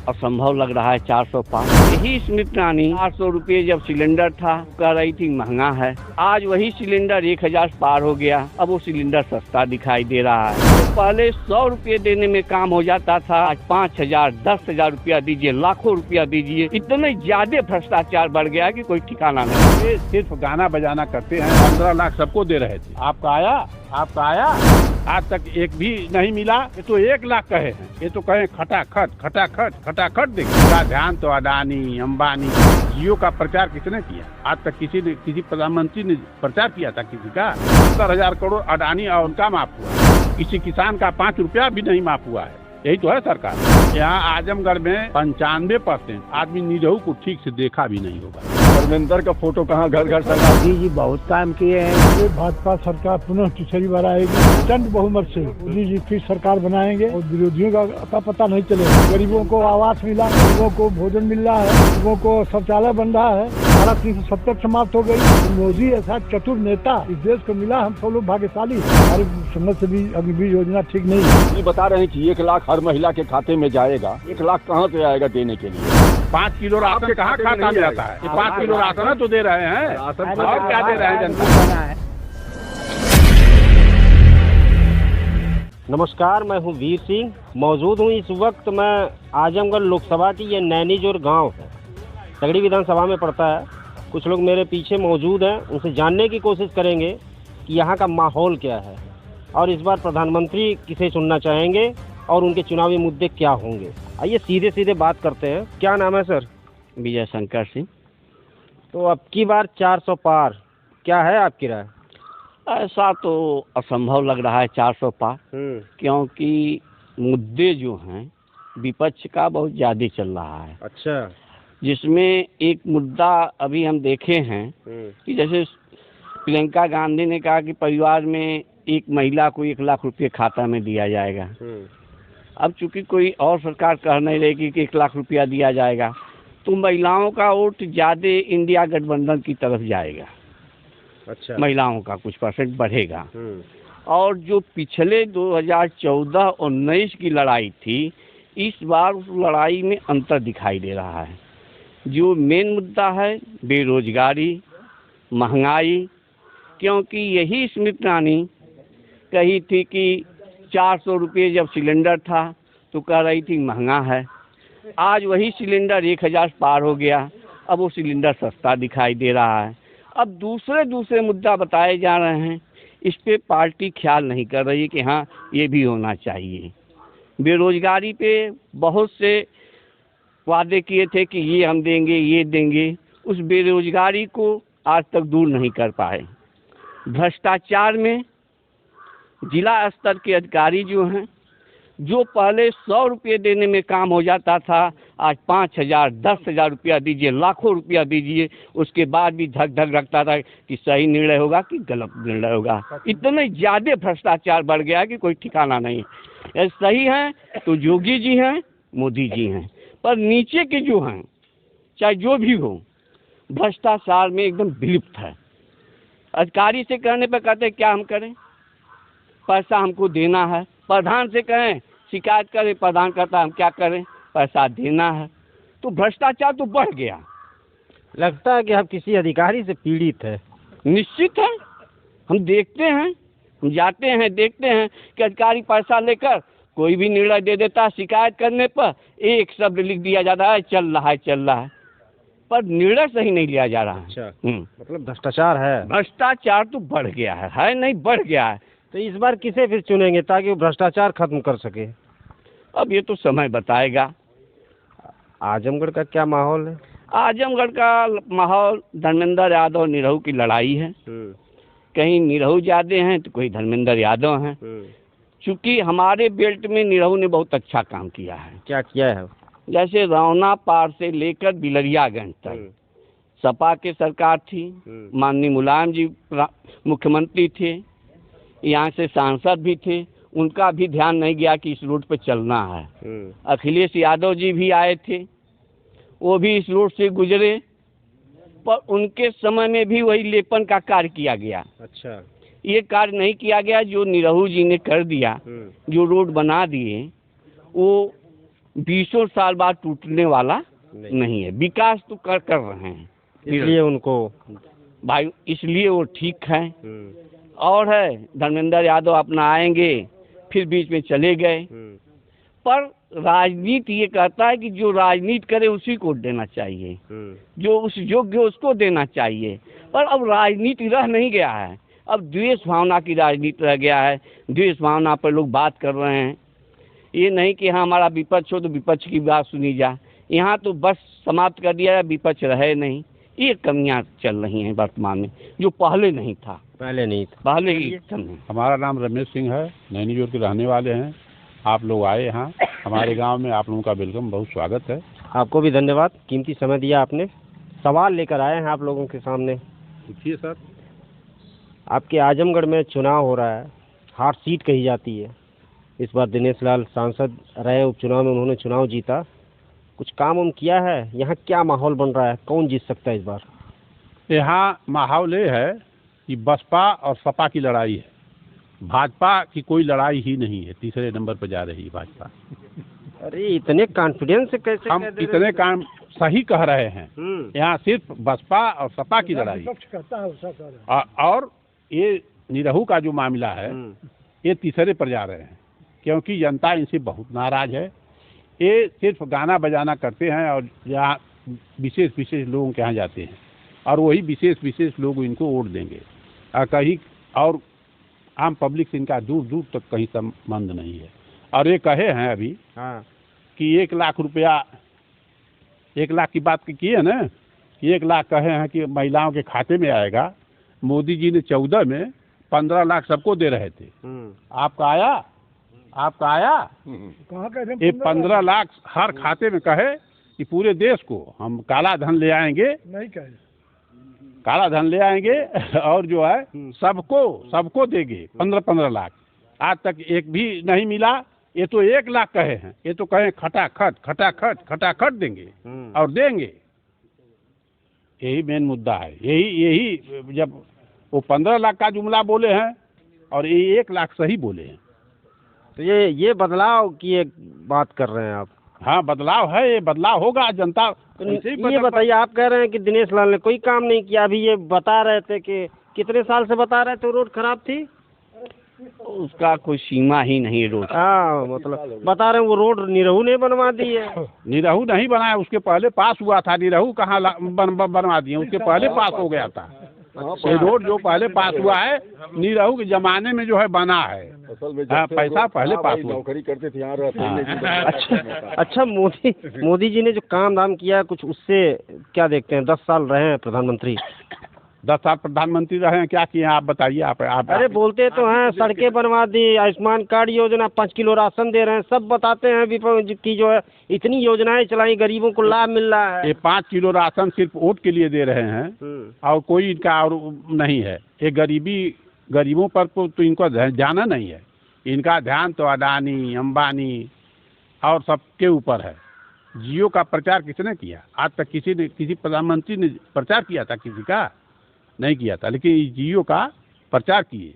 असंभव लग रहा है 400 पार। यही स्मृति ईरानी 400 रुपये जब सिलेंडर था कह रही थी महंगा है। आज वही सिलेंडर 1000 पार हो गया। अब वो सिलेंडर सस्ता दिखाई दे रहा है। तो पहले 100 रुपये देने में काम हो जाता था, आज 5000 10,000 रुपया दीजिए, लाखों रुपया दीजिए। इतने ज्यादा भ्रष्टाचार बढ़ गया कि कोई ठिकाना नहीं। ये सिर्फ गाना बजाना करते हैं। 15 लाख सबको दे रहे थे। आपका आया आज तक एक भी नहीं मिला। ये तो 1 लाख कहे हैं। ये तो कहे खटाखट देखिए। ध्यान तो अडानी अंबानी जियो का प्रचार किसने किया? आज तक किसी प्रधानमंत्री ने प्रचार किया था किसी का? 70,000 करोड़ अडानी और उनका माफ हुआ। किसी किसान का 5 रुपया भी नहीं माफ हुआ है। यही तो है सरकार। यहाँ आजमगढ़ में 95% आदमी निरहू को ठीक से देखा भी नहीं होगा। धर्मेंद्र का फोटो कहाँ घर घर टंगा। जी बहुत काम किए हैं। ये भाजपा सरकार पुनः तीसरी बार आएगी। चंद बहुमत से मोदी जी फिर सरकार बनाएंगे और विरोधियों का पता नहीं चलेगा। गरीबों को आवास मिला, गरीबों को भोजन मिल रहा है, गरीबों को शौचालय बन रहा है। धारा 370 समाप्त हो गई। मोदी ऐसा चतुर नेता इस देश को मिला, हम सब लोग भाग्यशाली। हमारी समझ से भी अग्निवीर योजना ठीक नहीं है। ये बता रहे हैं कि 1 लाख हर महिला के खाते में जाएगा। 1 लाख कहाँ से आएगा देने के लिए? 5 किलो राशन कहाँ खाता में जाता है? 5 किलो राशन तो दे रहे हैं और क्या दे रहे हैं जनता? नमस्कार, मैं हूं वीर सिंह। मौजूद हूं इस वक्त मैं आजमगढ़ लोकसभा की ये नैनीजोर गांव है, तगड़ी विधानसभा में पड़ता है। कुछ लोग मेरे पीछे मौजूद हैं, उनसे जानने की कोशिश करेंगे कि यहाँ का माहौल क्या है और इस बार प्रधानमंत्री किसे चुनना चाहेंगे और उनके चुनावी मुद्दे क्या होंगे। आइए सीधे सीधे बात करते हैं। क्या नाम है सर? विजय शंकर सिंह। तो अब की बार 400 पार, क्या है आपकी राय? ऐसा तो असंभव लग रहा है 400 पार, क्योंकि मुद्दे जो हैं विपक्ष का बहुत ज़्यादा चल रहा है। अच्छा। जिसमें एक मुद्दा अभी हम देखे हैं कि जैसे प्रियंका गांधी ने कहा कि परिवार में एक महिला को 1 लाख रुपये खाता में दिया जाएगा। अब चूंकि कोई और सरकार कह नहीं रहेगी कि 1 लाख रुपया दिया जाएगा, तो महिलाओं का वोट ज़्यादा इंडिया गठबंधन की तरफ जाएगा। अच्छा। महिलाओं का कुछ % बढ़ेगा। और जो पिछले 2014 और 19 की लड़ाई थी, इस बार उस लड़ाई में अंतर दिखाई दे रहा है। जो मेन मुद्दा है बेरोजगारी, महंगाई, क्योंकि यही स्मृति ईरानी कही थी कि 400 रुपये जब सिलेंडर था तो कह रही थी महंगा है। आज वही सिलेंडर 1000 पार हो गया। अब वो सिलेंडर सस्ता दिखाई दे रहा है। अब दूसरे मुद्दा बताए जा रहे हैं, इस पे पार्टी ख्याल नहीं कर रही है कि हाँ ये भी होना चाहिए। बेरोजगारी पे बहुत से वादे किए थे कि ये हम देंगे, ये देंगे, उस बेरोजगारी को आज तक दूर नहीं कर पाए। भ्रष्टाचार में जिला स्तर के अधिकारी जो हैं, जो पहले 100 रुपये देने में काम हो जाता था, आज 5000 10,000 रुपया दीजिए, लाखों रुपया दीजिए। उसके बाद भी धक धक रखता था कि सही निर्णय होगा कि गलत निर्णय होगा। इतने ज़्यादा भ्रष्टाचार बढ़ गया कि कोई ठिकाना नहीं। ये सही है तो योगी जी हैं, मोदी जी हैं, पर नीचे के जो हैं, चाहे जो भी हो, भ्रष्टाचार में एकदम विलुप्त है। अधिकारी से कहने पर कहते क्या हम करें, पैसा हमको देना है। प्रधान से कहें शिकायत करें, प्रधान कहता हम क्या करें, पैसा देना है। तो भ्रष्टाचार तो बढ़ गया। लगता है कि आप किसी अधिकारी से पीड़ित है। निश्चित है, हम देखते हैं, हम जाते हैं, देखते हैं कि अधिकारी पैसा लेकर कोई भी निर्णय दे देता है। शिकायत करने पर एक शब्द लिख दिया जाता है, चल रहा है, पर निर्णय सही नहीं लिया जा रहा है। अच्छा। मतलब भ्रष्टाचार है। भ्रष्टाचार तो बढ़ गया है नहीं बढ़ गया है। तो इस बार किसे फिर चुनेंगे ताकि वो भ्रष्टाचार खत्म कर सके? अब ये तो समय बताएगा। आजमगढ़ का क्या माहौल है? आजमगढ़ का माहौल धर्मेंद्र यादव निरहू की लड़ाई है। कहीं निरहू ज़्यादा हैं तो कोई धर्मेंद्र यादव हैं। चूँकि हमारे बेल्ट में निरहू ने बहुत अच्छा काम किया है। क्या किया है? जैसे रौना पार से लेकर बिलरियागंज तक सपा के सरकार थी, माननीय मुलायम जी मुख्यमंत्री थे, यहाँ से सांसद भी थे, उनका भी ध्यान नहीं गया कि इस रोड पर चलना है। अखिलेश यादव जी भी आए थे, वो भी इस रोड से गुजरे, पर उनके समय में भी वही लेपन का कार्य किया गया। अच्छा। ये कार्य नहीं किया गया जो निरहू जी ने कर दिया, जो रोड बना दिए, वो 20 साल बाद टूटने वाला नहीं है। विकास तो कर रहे हैं, इसलिए उनको भाई इसलिए वो ठीक है। और है धर्मेंद्र यादव अपना आएंगे फिर बीच में चले गए, पर राजनीति ये कहता है कि जो राजनीति करे उसी को देना चाहिए, जो उस योग्य उसको देना चाहिए। पर अब राजनीति रह नहीं गया है, अब द्वेष भावना की राजनीति रह गया है। द्वेष भावना पर लोग बात कर रहे हैं। ये नहीं कि हाँ हमारा विपक्ष हो तो विपक्ष की बात सुनी जाए, यहाँ तो बस समाप्त कर दिया है, विपक्ष रहे नहीं। ये कमियां चल रही हैं वर्तमान में, जो पहले नहीं था। पहले ही समय। हमारा नाम रमेश सिंह है, नैनीजोर के रहने वाले हैं। आप लोग आए यहाँ हमारे गांव में, आप लोगों का वेलकम, बहुत स्वागत है। आपको भी धन्यवाद, कीमती समय दिया आपने। सवाल लेकर आए हैं आप लोगों के सामने। पूछिए सर। आपके आजमगढ़ में चुनाव हो रहा है, हार सीट कही जाती है। इस बार दिनेश लाल सांसद रहे, उपचुनाव में उन्होंने चुनाव जीता। कुछ काम उम किया है? यहाँ क्या माहौल बन रहा है, कौन जीत सकता है इस बार? यहाँ माहौल ये है कि बसपा और सपा की लड़ाई है, भाजपा की कोई लड़ाई ही नहीं है। तीसरे नंबर पर जा रही है भाजपा। अरे इतने कॉन्फिडेंस से कैसे हम इतने काम सही कह रहे हैं। यहाँ सिर्फ बसपा और सपा की लड़ाई और ये निरहू का जो मामला है ये तीसरे पर जा रहे हैं, क्योंकि जनता इनसे बहुत नाराज है। ये सिर्फ गाना बजाना करते हैं और यहाँ विशेष विशेष लोगों के यहाँ जाते हैं और वही विशेष विशेष लोग इनको वोट देंगे। कहीं और आम पब्लिक से इनका दूर दूर तक कहीं संबंध नहीं है। और ये कहे हैं अभी कि 1 लाख रुपया, 1 लाख की बात की है ना, कि 1 लाख कहे हैं कि महिलाओं के खाते में आएगा। मोदी जी ने 14 में 15 लाख सबको दे रहे थे। आपका आया? आपका आया? ये 15 लाख हर खाते में कहे कि पूरे देश को हम काला धन ले आएंगे, नहीं कहे काला धन ले आएंगे और जो है सबको देंगे 15-15 लाख। आज तक एक भी नहीं मिला। ये तो 1 लाख कहे हैं, ये तो कहे खटाखट देंगे और देंगे। यही मेन मुद्दा है। यही जब वो 15 लाख का जुमला बोले हैं और ये 1 लाख सही बोले हैं, तो ये बदलाव की एक बात कर रहे हैं आप? हाँ बदलाव है, ये बदलाव होगा। जनता ये बताइए, आप कह रहे हैं कि दिनेश लाल ने कोई काम नहीं किया। अभी ये बता रहे थे कि कितने साल से बता रहे थे रोड खराब थी, उसका कोई सीमा ही नहीं है रोड। हाँ मतलब बता रहे हैं वो रोड निरहू ने बनवा दी है। निरहू नहीं बनाया, उसके पहले पास हुआ था। निरहू कहाँ बनवा दिए, उसके पहले पास हो गया था। ये रोड जो पहले पास हुआ है निरहू के जमाने में जो है बना है। पैसा पहले पास हुआ। नौकरी करते थे यहाँ रहते। अच्छा मोदी जी ने जो काम धाम किया कुछ, उससे क्या देखते हैं? 10 साल रहे हैं प्रधानमंत्री। 10 साल प्रधानमंत्री रहे हैं, क्या किए आप बताइए। आप अरे बोलते तो हैं सड़कें बनवा दी, आयुष्मान कार्ड योजना, 5 किलो राशन दे रहे हैं, सब बताते हैं विपक्ष की जो है इतनी योजनाएं चलाई, गरीबों को लाभ मिल रहा है। ये 5 किलो राशन सिर्फ वोट के लिए दे रहे हैं और कोई इनका और नहीं है। ये गरीबों पर तो इनको जाना नहीं है। इनका ध्यान तो अडानी, अंबानी और सबके ऊपर है। जियो का प्रचार किसने किया? आज तक किसी प्रधानमंत्री ने प्रचार किया था? किसी का नहीं किया था। लेकिन जियो का प्रचार किए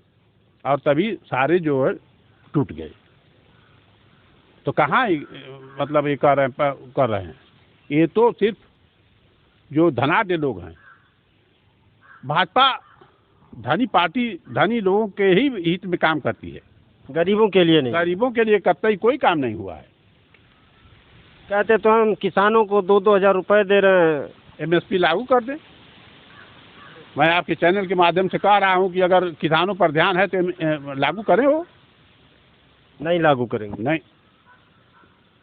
और तभी सारे जो है टूट गए। तो कहाँ मतलब ये कर रहे हैं। ये तो सिर्फ जो धनाढ्य लोग हैं। भाजपा धनी पार्टी धनी लोगों के ही हित में काम करती है, गरीबों के लिए नहीं। गरीबों के लिए कतई कोई काम नहीं हुआ है। कहते तो हम किसानों को 2-2 हज़ार रुपये दे रहे हैं। MSP लागू कर दें। मैं आपके चैनल के माध्यम से कह रहा हूं कि अगर किसानों पर ध्यान है तो लागू करें। हो नहीं लागू करेंगे? नहीं,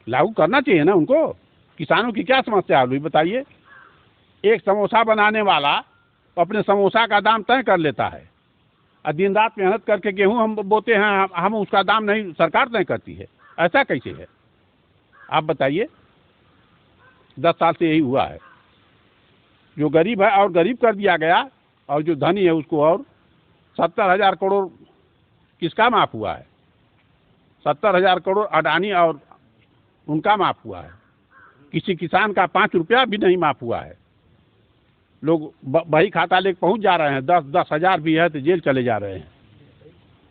लागू करना चाहिए ना उनको। किसानों की क्या समस्या हुई बताइए। एक समोसा बनाने वाला अपने समोसा का दाम तय कर लेता है और दिन रात मेहनत करके गेहूं हम बोते हैं, हम उसका दाम नहीं, सरकार तय करती है। ऐसा कैसे है आप बताइए। 10 साल से यही हुआ है। जो गरीब है और गरीब कर दिया गया और जो धनी है उसको और 70,000 करोड़ किसका माफ हुआ है? 70,000 करोड़ अडानी और उनका माफ हुआ है। किसी किसान का 5 रुपया भी नहीं माफ हुआ है। लोग बही खाता लेके पहुंच जा रहे हैं। 10-10 हज़ार भी है तो जेल चले जा रहे हैं।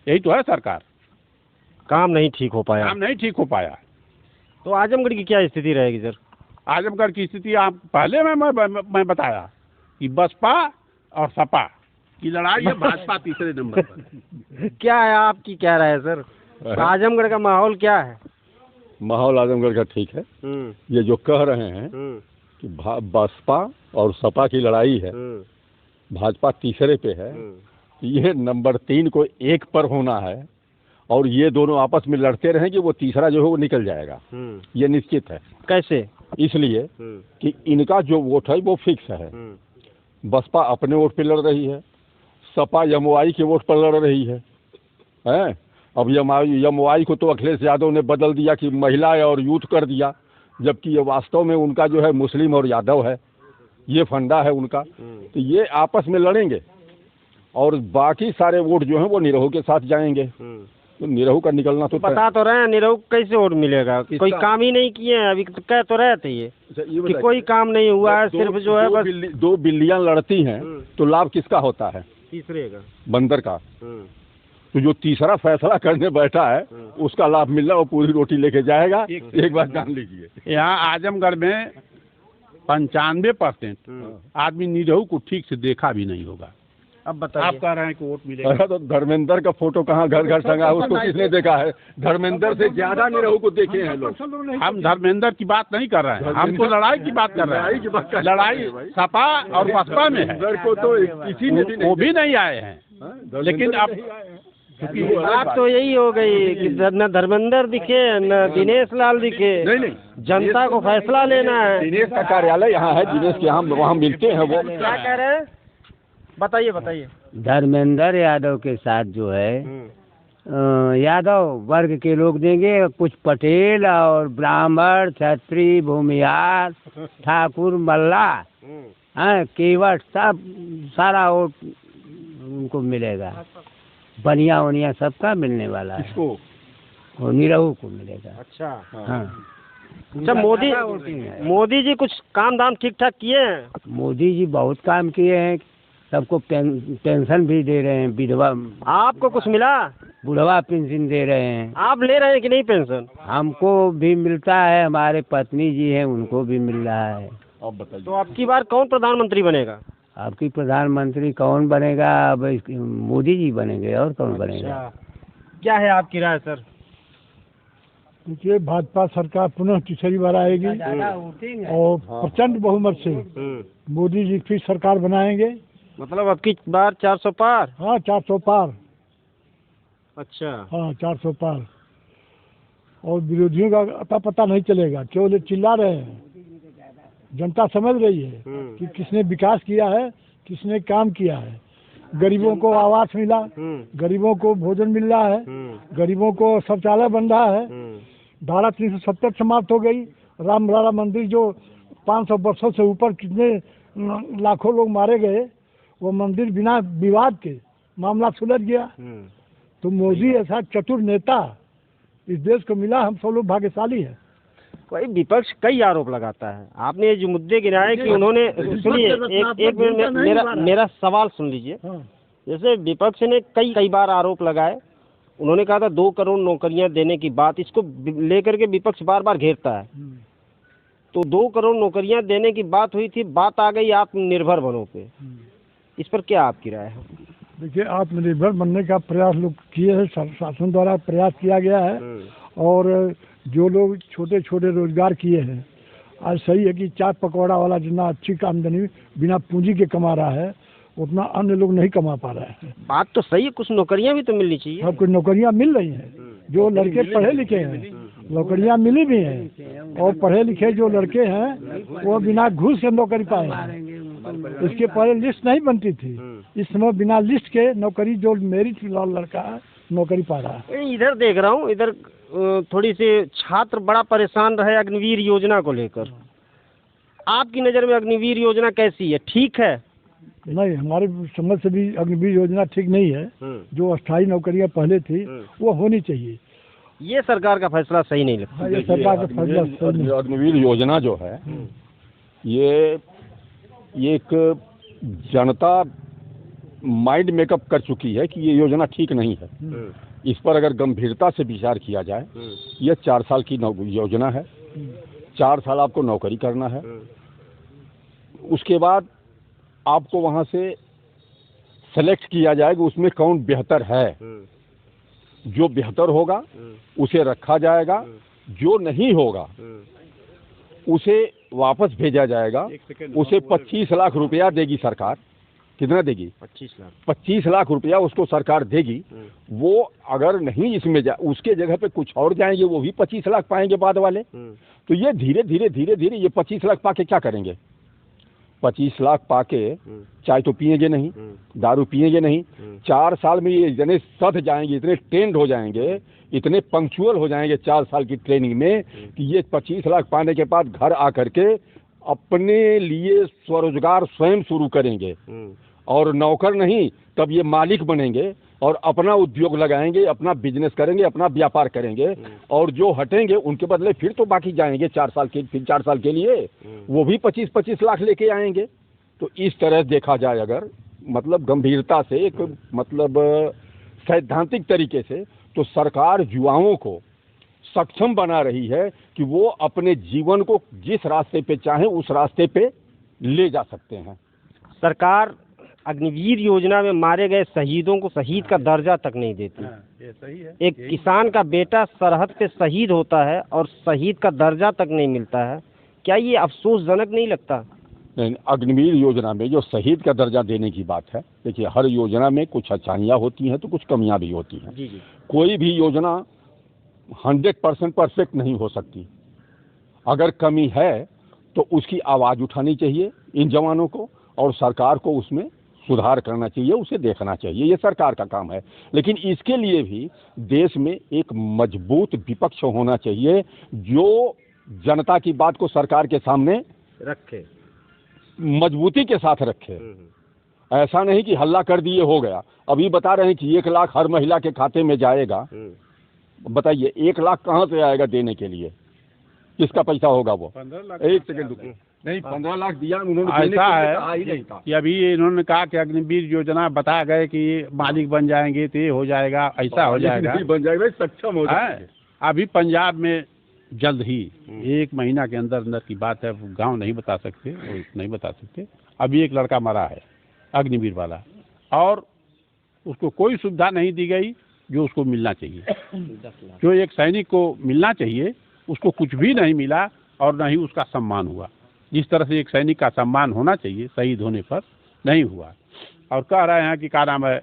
यही तो है सरकार। काम नहीं ठीक हो पाया। काम नहीं ठीक हो पाया। तो आजमगढ़ की क्या स्थिति रहेगी सर? आजमगढ़ की स्थिति आप पहले मैं बताया कि बसपा और सपा की लड़ाई है, भाजपा तीसरे नंबर पर। क्या है आपकी क्या राय है सर? आजमगढ़ का माहौल क्या है? माहौल आजमगढ़ का ठीक है। ये जो कह रहे हैं कि बसपा और सपा की लड़ाई है, भाजपा तीसरे पे है, ये नंबर 3 को 1 पर होना है और ये दोनों आपस में लड़ते रहेंगे, वो तीसरा जो है वो निकल जाएगा, ये निश्चित है। कैसे? इसलिए कि इनका जो वोट है वो फिक्स है। बसपा अपने वोट पे लड़ रही है, सपा यमुआई के वोट पर लड़ रही है। अब यमुआई को तो अखिलेश यादव ने बदल दिया कि महिला और यूथ कर दिया, जबकि ये वास्तव में उनका जो है मुस्लिम और यादव है, ये फंडा है उनका। तो ये आपस में लड़ेंगे और बाकी सारे वोट जो हैं वो निरहू के साथ जाएंगे। तो निरहू का निकलना तो बता तो रहे हैं, निरहू कैसे वोट मिलेगा? कोई काम ही नहीं किए हैं, अभी कह तो रहे थे ये कि कोई काम नहीं हुआ है, सिर्फ जो है बस 2 बिल्लियां लड़ती हैं तो लाभ किसका होता है? तीसरे का, बंदर का। तो जो तीसरा फैसला करने बैठा है उसका लाभ मिल रहा है, वो पूरी रोटी लेके जाएगा। एक बात जान लीजिए, यहाँ आजमगढ़ में 95% आदमी निरहू को ठीक से देखा भी नहीं होगा। अब बताइए, आप कह रहे हैं कि वोट मिलेगा। अरे तो धर्मेंद्र का फोटो कहाँ घर घर टंगा है, उसको किसने देखा है? धर्मेंद्र से ज्यादा निरहू को देखे हैं लोग। हम धर्मेंद्र की बात नहीं कर रहे हैं, हम तो लड़ाई की बात कर रहे हैं। लड़ाई सपा और बसपा में है, को तो किसी ने वो भी नहीं आए हैं। लेकिन अब बात तो यही हो गई कि न धर्मेंद्र दिखे न दिनेश लाल दिखे। नहीं, जनता को फैसला लेना है। दिनेश का कार्यालय यहाँ है, दिनेश के हम वहाँ मिलते हैं। वो क्या कह रहे हैं? बताइए। धर्मेंद्र यादव के साथ जो है यादव वर्ग के लोग देंगे, कुछ पटेल और ब्राह्मण, क्षत्रिय, भूमिहार, ठाकुर, मल्ला, केवट, सब सारा वोट उनको मिलेगा। बनिया वनिया सबका मिलने वाला है, इसको और निरहू को मिलेगा। अच्छा हाँ। अच्छा, मोदी जी कुछ काम दाम ठीक ठाक किए हैं? मोदी जी बहुत काम किए हैं, सबको पेंशन भी दे रहे हैं, विधवा। आपको कुछ मिला? बुढ़वा पेंशन दे रहे हैं। आप ले रहे हैं कि नहीं पेंशन? हमको भी मिलता है, हमारे पत्नी जी हैं उनको भी मिल रहा है। अब बताइए, तो अब की बार कौन प्रधानमंत्री बनेगा? आपकी प्रधानमंत्री कौन बनेगा? अब मोदी जी बनेंगे, और कौन बनेगा? क्या है आपकी राय सर? देखिए, भाजपा सरकार पुनः तीसरी बार आएगी और प्रचंड बहुमत से मोदी जी फिर सरकार बनाएंगे। मतलब अब की बार 400 पार? हाँ, 400 पार। अच्छा, हाँ, 400 पार। और विरोधियों का अता पता नहीं चलेगा, केवल चिल्ला रहे हैं। जनता समझ रही है कि किसने विकास किया है, किसने काम किया है। गरीबों को आवास मिला, गरीबों को भोजन मिल रहा है, गरीबों को शौचालय बन रहा है। धारा 370 समाप्त हो गई। रामलला मंदिर जो 500 वर्षों से ऊपर कितने लाखों लोग मारे गए, वो मंदिर बिना विवाद के मामला सुलझ गया। तो मोदी ऐसा चतुर नेता इस देश को मिला, हम सब लोग भाग्यशाली हैं। कोई विपक्ष कई आरोप लगाता है। आपने जो मुद्दे गिनाए कि उन्होंने, सुनिए एक मिनट, मेरा सवाल सुन लीजिए। जैसे विपक्ष ने कई बार आरोप लगाए, उन्होंने कहा था 2 करोड़ नौकरियां देने की बात, इसको लेकर के विपक्ष बार बार घेरता है। तो 2 करोड़ नौकरियां देने की बात हुई थी, बात आ गई आत्मनिर्भर बनो पे। इस पर क्या आपकी राय है? देखिए, आत्मनिर्भर बनने का प्रयास लोग किए हैं, शासन द्वारा प्रयास किया गया है। और जो लोग छोटे छोटे रोजगार किए हैं, आज सही है कि चाट पकौड़ा वाला जितना अच्छी आमदनी बिना पूंजी के कमा रहा है, उतना अन्य लोग नहीं कमा पा रहे हैं। बात तो सही है, कुछ नौकरियां भी तो मिलनी चाहिए। सब कुछ नौकरियां मिल रही हैं, जो लड़के पढ़े लिखे हैं नौकरियां मिली भी हैं, और पढ़े लिखे जो लड़के हैं वो बिना घूस के नौकरी पाए हैं। इसके पहले लिस्ट नहीं बनती थी, इस समय बिना लिस्ट के नौकरी जो मेरिट लड़का नौकरी पा रहा है। इधर देख रहा हूँ, इधर थोड़ी सी छात्र बड़ा परेशान रहे अग्निवीर योजना को लेकर। आपकी नज़र में अग्निवीर योजना कैसी है, ठीक है? नहीं, हमारे समझ से भी अग्निवीर योजना ठीक नहीं है। जो अस्थायी नौकरियां पहले थी वो होनी चाहिए। ये सरकार का फैसला सही नहीं लगता। ये सरकार का फैसला अग्निवीर योजना जो है ये एक जनता माइंड मेकअप कर चुकी है कि ये योजना ठीक नहीं है। इस पर अगर गंभीरता से विचार किया जाए, ये 4 साल की योजना है। 4 साल आपको नौकरी करना है। उसके बाद आपको वहाँ से सेलेक्ट किया जाएगा, उसमें कौन बेहतर है। जो बेहतर होगा उसे रखा जाएगा, जो नहीं होगा उसे वापस भेजा जाएगा। उसे 25 लाख रुपया देगी सरकार। कितना देगी? 25 लाख रुपया उसको सरकार देगी। वो अगर नहीं इसमें उसके जगह पे कुछ और जाएंगे, वो भी 25 लाख पाएंगे बाद वाले। तो ये धीरे धीरे ये 25 लाख पाके क्या करेंगे? 25 लाख पाके चाय तो पिएंगे नहीं, दारू पिएंगे नहीं। 4 साल में ये इतने सध जाएंगे, इतने ट्रेंड हो जाएंगे, इतने पंक्चुअल हो जाएंगे 4 साल की ट्रेनिंग में कि ये 25 लाख पाने के बाद घर आकर के अपने लिए स्वरोजगार स्वयं शुरू करेंगे। और नौकर नहीं, तब ये मालिक बनेंगे और अपना उद्योग लगाएंगे, अपना बिजनेस करेंगे, अपना व्यापार करेंगे। और जो हटेंगे उनके बदले फिर तो बाकी जाएंगे 4 साल के, फिर 4 साल के लिए वो भी 25-25 लाख लेके आएंगे। तो इस तरह देखा जाए अगर मतलब गंभीरता से, एक मतलब सैद्धांतिक तरीके से, तो सरकार युवाओं को सक्षम बना रही है कि वो अपने जीवन को जिस रास्ते पे चाहे उस रास्ते पे ले जा सकते हैं। सरकार अग्निवीर योजना में मारे गए शहीदों को शहीद का दर्जा तक नहीं देती। ये सही है। एक किसान का बेटा सरहद पे शहीद होता है और शहीद का दर्जा तक नहीं मिलता है। क्या ये अफसोसजनक नहीं लगता? नहीं, अग्निवीर योजना में जो शहीद का दर्जा देने की बात है, देखिए हर योजना में कुछ अच्छाइयाँ होती हैं तो कुछ कमियाँ भी होती हैं। जी। कोई भी योजना 100% परफेक्ट नहीं हो सकती। अगर कमी है तो उसकी आवाज़ उठानी चाहिए इन जवानों को, और सरकार को उसमें सुधार करना चाहिए, उसे देखना चाहिए। ये सरकार का काम है। लेकिन इसके लिए भी देश में एक मजबूत विपक्ष होना चाहिए जो जनता की बात को सरकार के सामने रखे, मजबूती के साथ रखे। ऐसा नहीं कि हल्ला कर दिए हो गया। अभी बता रहे हैं कि 1 लाख हर महिला के खाते में जाएगा। बताइए 1 लाख कहाँ से आएगा देने के लिए? किसका पैसा होगा वो? 15 लाख। एक सेकंड रुको। नहीं, 15 लाख दिया उन्होंने। ऐसा है कि अभी इन्होंने कहा कि अग्निवीर योजना बता गए कि मालिक बन जाएंगे तो ये हो जाएगा, ऐसा हो जाएगा, बन जाएगा, सक्षम हो जाएगा। अभी पंजाब में जल्द ही 1 महीना के अंदर अंदर की बात है, गांव नहीं बता सकते, नहीं बता सकते। अभी एक लड़का मरा है अग्निवीर वाला, और उसको कोई सुविधा नहीं दी गई जो उसको मिलना चाहिए। जो एक सैनिक को मिलना चाहिए उसको कुछ भी नहीं मिला, और न ही उसका सम्मान हुआ। जिस तरह से एक सैनिक का सम्मान होना चाहिए शहीद होने पर, नहीं हुआ। और कह रहे हैं कि क्या नाम है,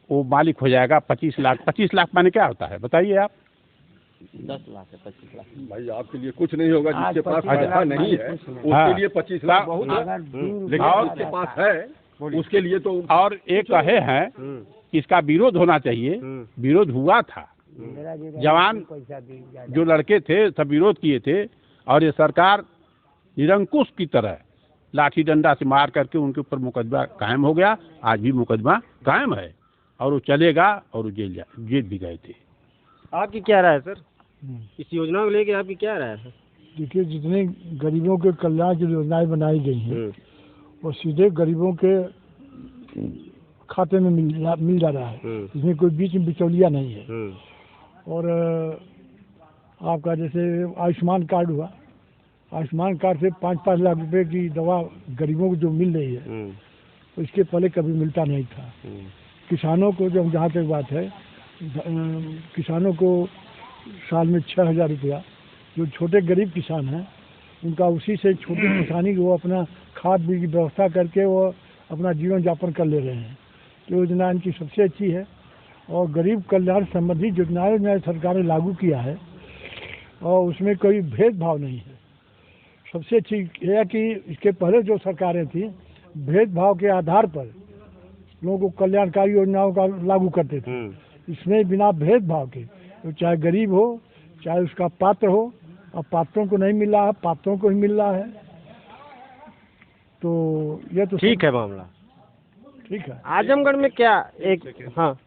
वो मालिक हो जाएगा 25 लाख। 25 लाख माने क्या होता है बताइए आप? 10 लाख है, 25 लाख। भाई आपके लिए कुछ नहीं होगा, जिसके पास पैसा नहीं है उसके लिए 25 लाख बहुत है। लेकिन जिसके पास है उसके लिए तो। और एक कहे हैं इसका विरोध होना चाहिए, विरोध हुआ था। जवान जो लड़के थे सब विरोध किए थे, और ये सरकार निरंकुश की तरह लाठी डंडा से मार करके उनके ऊपर मुकदमा कायम हो गया। आज भी मुकदमा कायम है और वो चलेगा, और वो जेल भी गए थे। आपकी क्या राय है सर? इस योजना को लेके आपकी क्या राय है? देखिए, जितने गरीबों के कल्याण की योजनाएं बनाई गई हैं वो सीधे गरीबों के खाते में मिल जा रहा है। इसमें कोई बीच में बिचौलिया नहीं है। और आपका जैसे आयुष्मान कार्ड हुआ, आयुष्मान कार्ड से 5-5 लाख रुपए की दवा गरीबों को जो मिल रही है, तो इसके पहले कभी मिलता नहीं था। किसानों को, जब जहाँ तक बात है, किसानों को साल में 6,000 रुपया, जो छोटे गरीब किसान हैं उनका उसी से छोटी किसानी वो अपना खाद बीज की व्यवस्था करके वो अपना जीवन यापन कर ले रहे हैं। योजना इनकी सबसे अच्छी है, और गरीब कल्याण संबंधी योजनाएं सरकार ने लागू किया है, और उसमें कोई भेदभाव नहीं है। सबसे अच्छी यह है कि इसके पहले जो सरकारें थी भेदभाव के आधार पर लोगों को कल्याणकारी योजनाओं का लागू करते थे। इसमें बिना भेदभाव के, तो चाहे गरीब हो चाहे उसका पात्र हो, अब पात्रों को नहीं मिल रहा है, पात्रों को ही मिल रहा है। तो यह तो ठीक है मामला, ठीक है। आजमगढ़ में क्या एक, हाँ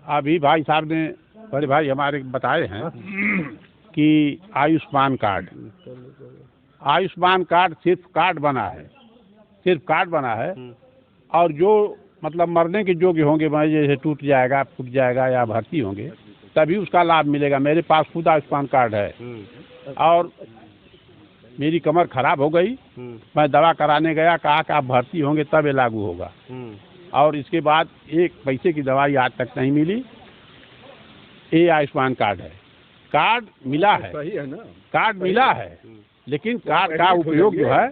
अभी भाई साहब ने, बड़े भाई हमारे बताए हैं कि आयुष्मान कार्ड सिर्फ कार्ड बना है, सिर्फ कार्ड बना है। और जो मतलब मरने के योग्य होंगे, जैसे टूट जाएगा, फूट जाएगा या भर्ती होंगे, तभी उसका लाभ मिलेगा। मेरे पास खुद आयुष्मान कार्ड है और मेरी कमर खराब हो गई, मैं दवा कराने गया, कहा कि आप भर्ती होंगे तब ये लागू होगा, और इसके बाद एक पैसे की दवाई आज तक नहीं मिली। ये आयुष्मान कार्ड है, कार्ड मिला है, सही है ना, कार्ड मिला है, लेकिन कार्ड का उपयोग जो है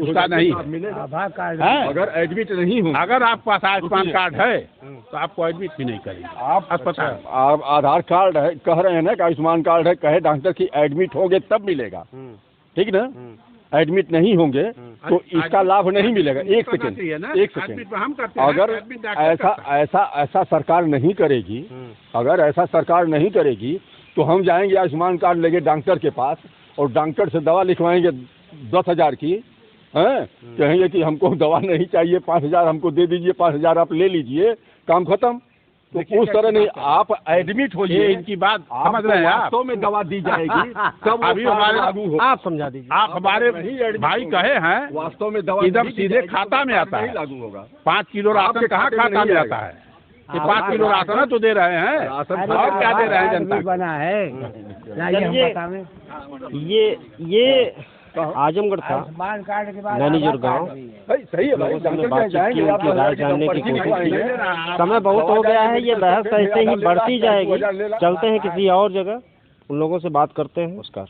उसका नहीं है। आभा कार्ड हैं? अगर एडमिट नहीं हूँ, अगर आपके पास आयुष्मान कार्ड है तो आपको एडमिट भी नहीं करेंगे आप अस्पताल। आप आधार कार्ड है, कह रहे हैं ना कि आयुष्मान कार्ड है, कहे डॉक्टर की एडमिट होंगे तब मिलेगा, ठीक ना। एडमिट नहीं होंगे तो इसका लाभ नहीं मिलेगा। एक सेकंड, हम करते हैं, अगर ऐसा सरकार नहीं करेगी, अगर ऐसा सरकार नहीं करेगी तो हम जाएंगे आयुष्मान कार्ड लेके डॉक्टर के पास और डॉक्टर से दवा लिखवाएंगे 10,000 की, हैं, कहेंगे कि हमको दवा नहीं चाहिए, 5,000 हमको दे दीजिए, 5,000 आप ले लीजिए, काम खत्म। तो उस तरह नहीं, आप एडमिट होइए, इनकी बात समझ रहे हैं आप। वास्तव में दवा दी जाएगी तब अभी हमारे लागू हो। आप समझा दीजिए। आप हमारे भाई कहे हैं वास्तव में दवा एकदम दी सीधे जाएगी, खाता में आता नहीं है। लागू होगा। 5 किलो राशन आपके कहाँ खाते में खाता में नहीं आता है? ये 5 किलो राशन तो दे रहे हैं, राशन और क्या दे रहे हैं जनता को? बना है ये आजमगढ़ था, आयुष्मान कार्ड के बाद नैनीजोर गांव। सही है भाई, लोगों से हमने डॉक्टर बातचीत की, जाएंगे, आप उनकी राय जानने की कोशिश की। समय बहुत हो गया है, ये बहस ऐसे ही बढ़ती जाएगी। चलते हैं किसी और जगह, उन लोगों से बात करते हैं। नमस्कार।